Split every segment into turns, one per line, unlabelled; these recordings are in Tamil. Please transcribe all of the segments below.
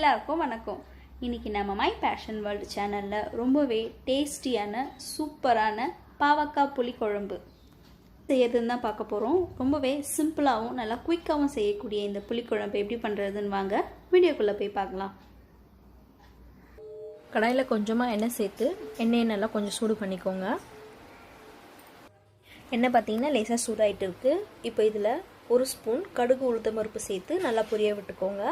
எல்லாருக்கும் வணக்கம். இன்னைக்கு நம்ம மை பேஷன் வேர்ல்டு சேனல்ல ரொம்பவே டேஸ்டியான சூப்பரான பாவக்காய் புளி குழம்பு செய்யறதுன்னு தான் பார்க்க போறோம். ரொம்பவே சிம்பிளாகவும் நல்லா குயிக்காகவும் செய்யக்கூடிய இந்த புளி குழம்பு எப்படி பண்றதுன்னு வாங்க வீடியோக்குள்ள போய் பார்க்கலாம்.
கடாயில் கொஞ்சமாக எண்ணெய் சேர்த்து எண்ணெயை நல்லா கொஞ்சம் சூடு பண்ணிக்கோங்க. எண்ணெய் பார்த்தீங்கன்னா லேசாக சூடாகிட்டு இருக்குது. இப்போ இதில் ஒரு ஸ்பூன் கடுகு உளுத்தம் பருப்பு சேர்த்து நல்லா பொரிய விட்டுக்கோங்க.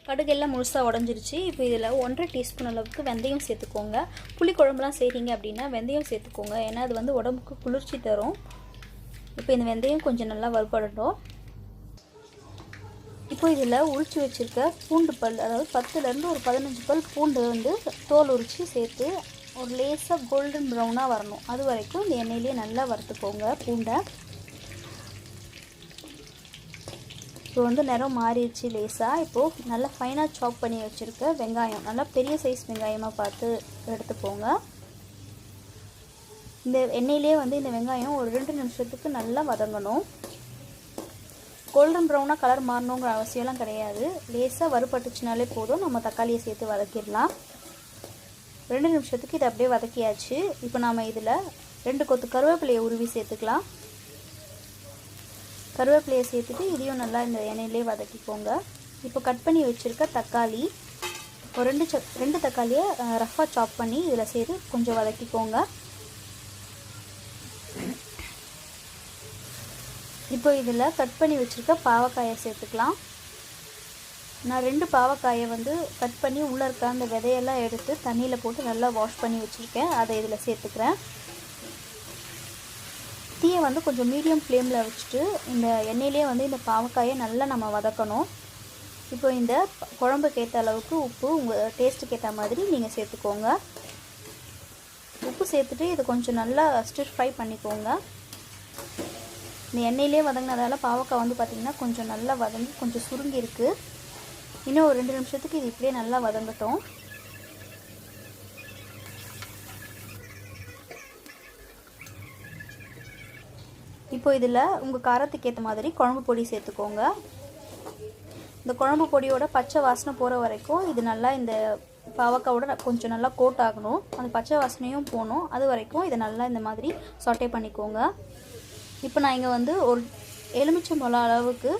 கடுகு எல்லாம் முழுசாக உடஞ்சிருச்சு. இப்போ இதில் 1.5 டீஸ்பூன் அளவுக்கு வெந்தயம் சேர்த்துக்கோங்க. புளி குழம்புலாம் செய்கிறீங்க அப்படின்னா வெந்தயம் சேர்த்துக்கோங்க, ஏன்னா அது வந்து உடம்புக்கு குளிர்ச்சி தரும். இப்போ இந்த வெந்தயம் கொஞ்சம் நல்லா வறுபடட்டும். இப்போ இதில் உரிச்சு வச்சுருக்க பூண்டு பல், அதாவது 10லேருந்து ஒரு 15 பல் பூண்டு வந்து தோல் உரித்து சேர்த்து ஒரு லேசாக கோல்டன் ப்ரௌனாக வரணும். அது வரைக்கும் இந்த எண்ணெயிலேயே நல்லா வறுத்துக்கோங்க பூண்டை. இப்போ வந்து நிறம் மாறிடுச்சு லேசாக. இப்போது நல்லா ஃபைனாக சாப் பண்ணி வச்சுருக்க வெங்காயம், நல்லா பெரிய சைஸ் வெங்காயமாக பார்த்து எடுத்துக்கோங்க. இந்த எண்ணெயிலே வந்து இந்த வெங்காயம் ஒரு 2 நிமிஷத்துக்கு நல்லா வதங்கணும். கோல்டன் ப்ரௌனாக கலர் மாறணுங்கிற அவசியம்லாம் கிடையாது. லேசாக வறுபட்டுச்சுனாலே போதும். நம்ம தக்காளியை சேர்த்து வதக்கிடலாம். 2 நிமிஷத்துக்கு இதை அப்படியே வதக்கியாச்சு. இப்போ நாம் இதில் 2 கொத்து கருவேப்பிலையை உருவி சேர்த்துக்கலாம். கருவேப்பிலையை சேர்த்துட்டு இதையும் நல்லா இந்த எண்ணெயிலே வதக்கிக்கோங்க. இப்போ கட் பண்ணி வச்சுருக்க தக்காளி, ஒரு 2 தக்காளியை ரஃப்பாக சாப் பண்ணி இதில் சேர்த்து கொஞ்சம் வதக்கிக்கோங்க. இப்போ இதில் கட் பண்ணி வச்சுருக்க பாவக்காயை சேர்த்துக்கலாம். நான் 2 பாவக்காயை வந்து கட் பண்ணி உள்ளே இருக்க அந்த விதையெல்லாம் எடுத்து தண்ணியில் போட்டு நல்லா வாஷ் பண்ணி வச்சுருக்கேன். அதை இதில் சேர்த்துக்கிறேன். தீயை வந்து கொஞ்சம் மீடியம் ஃப்ளேமில் வச்சுட்டு இந்த எண்ணெயிலே வந்து இந்த பாவக்காயை நல்லா நம்ம வதக்கணும். இப்போ இந்த குழம்புக்கு ஏற்ற அளவுக்கு உப்பு உங்கள் டேஸ்ட்டுக்கு ஏற்ற மாதிரி நீங்கள் சேர்த்துக்கோங்க. உப்பு சேர்த்துட்டு இது கொஞ்சம் நல்லா ஸ்டிர் ஃப்ரை பண்ணிக்கோங்க. இந்த எண்ணெயிலே வதங்கினதால பாவக்காய் வந்து பார்த்திங்கன்னா கொஞ்சம் நல்லா வதங்கி கொஞ்சம் சுருங்கி இருக்குது. இன்னும் ஒரு 2 நிமிஷத்துக்கு இது இப்படியே நல்லா வதங்கட்டும். இப்போ இதில் உங்கள் காரத்துக்கு ஏற்ற மாதிரி குழம்பு பொடி சேர்த்துக்கோங்க. இந்த குழம்பு பொடியோட பச்சை வாசனை போகிற வரைக்கும் இது நல்லா இந்த பாவக்காயோட கொஞ்சம் நல்லா கோட் ஆகணும். அந்த பச்சை வாசனையும் போகணும். அது வரைக்கும் இதை நல்லா இந்த மாதிரி சாட்டே பண்ணிக்கோங்க. இப்போ நான் இங்கே வந்து ஒரு எலுமிச்சம்பழம் அளவுக்கு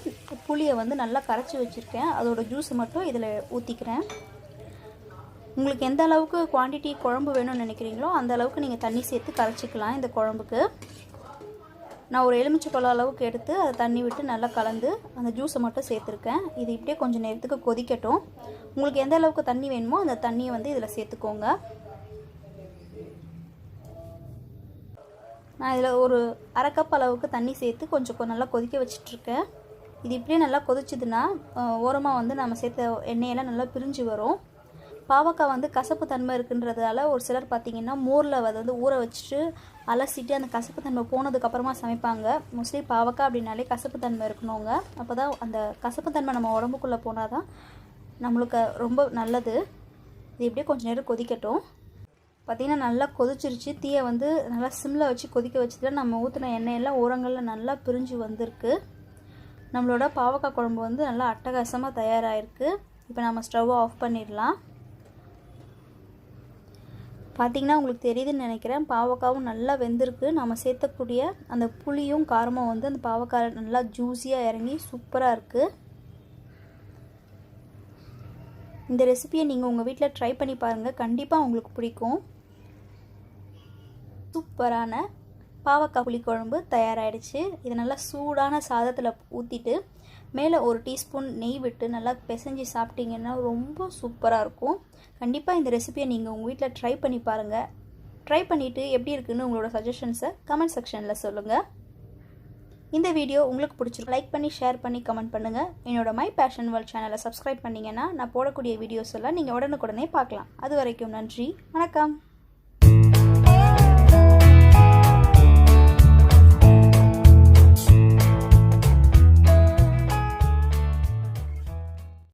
புளியை வந்து நல்லா கரைச்சி வச்சுருக்கேன். அதோட ஜூஸை மட்டும் இதில் ஊற்றிக்கிறேன். உங்களுக்கு எந்த அளவுக்கு குவான்டிட்டி குழம்பு வேணும்னு நினைக்கிறீங்களோ அந்த அளவுக்கு நீங்கள் தண்ணி சேர்த்து கரைச்சிக்கலாம். இந்த குழம்புக்கு நான் ஒரு எலுமிச்சம்பழம் அளவுக்கு எடுத்து அதை தண்ணி விட்டு நல்லா கலந்து அந்த ஜூஸை மட்டும் சேர்த்துருக்கேன். இது இப்படியே கொஞ்சம் நேரத்துக்கு கொதிக்கட்டும். உங்களுக்கு எந்த அளவுக்கு தண்ணி வேணுமோ அந்த தண்ணியை வந்து இதில் சேர்த்துக்கோங்க. நான் இதில் ஒரு 1/2 கப் அளவுக்கு தண்ணி சேர்த்து கொஞ்சம் நல்லா கொதிக்க வச்சிட்ருக்கேன். இது இப்படியே நல்லா கொதிச்சுதுன்னா ஓரமாக வந்து நம்ம சேர்த்த எண்ணெயெல்லாம் நல்லா பிரிஞ்சு வரும். பாவக்காய் வந்து கசப்பு தன்மை இருக்குன்றதால ஒரு சிலர் பார்த்திங்கன்னா மோரில் வந்து ஊற வச்சுட்டு அலசிட்டு அந்த கசப்பு தன்மை போனதுக்கப்புறமா சமைப்பாங்க. மோஸ்ட்லி பாவக்காய் அப்படின்னாலே கசப்பு தன்மை இருக்கணுங்க. அப்போ தான் அந்த கசப்பு தன்மை நம்ம உடம்புக்குள்ளே போனால் தான் நம்மளுக்கு ரொம்ப நல்லது. இது இப்படியே கொஞ்சம் நேரம் கொதிக்கட்டும். பார்த்திங்கன்னா நல்லா கொதிச்சிருச்சு. தீயை வந்து நல்லா சிம்மில் வச்சு கொதிக்க வச்சுட்டு நம்ம ஊற்றின எண்ணெயெல்லாம் ஓரங்களில் நல்லா பிரிஞ்சு வந்திருக்கு. நம்மளோட பாவக்காய் குழம்பு வந்து நல்லா அட்டகாசமாக தயாராகிருக்கு. இப்போ நம்ம ஸ்டவ்வை ஆஃப் பண்ணிடலாம். பார்த்திங்கன்னா உங்களுக்கு தெரியுதுன்னு நினைக்கிறேன். பாவக்காவும் நல்லா வெந்திருக்கு. நம்ம சேர்த்தக்கூடிய அந்த புளியும் காரமும் வந்து அந்த பாவக்காய் நல்லா ஜூஸியாக இறங்கி சூப்பராக இருக்குது. இந்த ரெசிபியை நீங்கள் உங்கள் வீட்டில் ட்ரை பண்ணி பாருங்கள். கண்டிப்பாக உங்களுக்கு பிடிக்கும். சூப்பரான பாவக்காய் புளி குழம்பு தயாராகிடுச்சு. இதை நல்லா சூடான சாதத்தில் ஊற்றிட்டு மேலே ஒரு டீஸ்பூன் நெய் விட்டு நல்லா பிசைஞ்சு சாப்பிட்டிங்கன்னா ரொம்ப சூப்பராக இருக்கும். கண்டிப்பாக இந்த ரெசிபியை நீங்கள் உங்கள் வீட்டில் ட்ரை பண்ணி பாருங்கள். ட்ரை பண்ணிவிட்டு எப்படி இருக்குன்னு உங்களோட சஜஷன்ஸை கமெண்ட் செக்ஷனில் சொல்லுங்கள். இந்த வீடியோ உங்களுக்கு பிடிச்சிருக்கு லைக் பண்ணி ஷேர் பண்ணி கமெண்ட் பண்ணுங்கள். என்னோட மை பேஷன் வேர்ல்ட் சேனலை சப்ஸ்கிரைப் பண்ணிங்கன்னா நான் போடக்கூடிய வீடியோஸ் எல்லாம் நீங்கள் உடனுக்குடனே பார்க்கலாம். அது வரைக்கும் நன்றி, வணக்கம்.